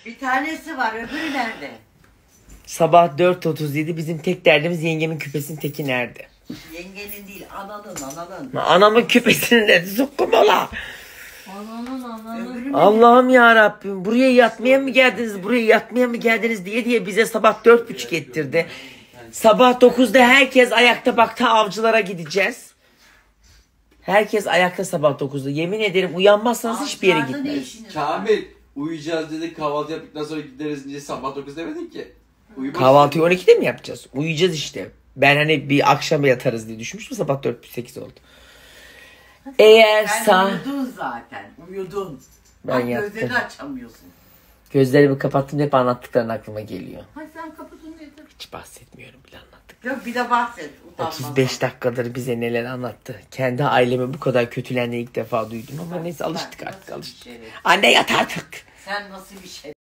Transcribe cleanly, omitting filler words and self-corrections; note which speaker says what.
Speaker 1: Bir tanesi var, öbürü nerede?
Speaker 2: Sabah 4.37 bizim tek derdimiz yengemin küpesinin teki nerede?
Speaker 1: Yengenin değil, ananın.
Speaker 2: Anamın küpesinin nerede? Zukkum ola.
Speaker 1: Ananın.
Speaker 2: Allah'ım ya Rabbim, buraya yatmaya mı geldiniz diye bize sabah 4.30 ettirdi. Sabah 9'da herkes ayakta, bak ta avcılara gideceğiz. Herkes ayakta sabah 9'da. Yemin ederim uyanmazsanız hiçbir yere gitmeyiz.
Speaker 3: Kamil uyuyacağız dedik, kahvaltı yaptıktan sonra gideriz diye sabah 9 demedin ki.
Speaker 2: Kahvaltıyı 12'de mi yapacağız? Uyuyacağız işte. Ben hani bir akşam yatarız diye düşünmüştüm, sabah 4.08 oldu. Eğer
Speaker 1: Sen uyudun zaten. Uyudun.
Speaker 2: Ben
Speaker 1: Bak,
Speaker 2: yattım.
Speaker 1: gözlerini açamıyorsun.
Speaker 2: Gözlerimi kapattım, hep anlattıkların aklıma geliyor.
Speaker 1: Hay sen kapatın yeter.
Speaker 2: Hiç bahsetmiyorum bile anlattık.
Speaker 1: Yok bir de bahset.
Speaker 2: 35 dakikadır bize neler anlattı. Kendi aileme bu kadar kötülendiğini ilk defa duydum ama neyse alıştık artık. Anne yat artık.
Speaker 1: Sen nasıl bir şey?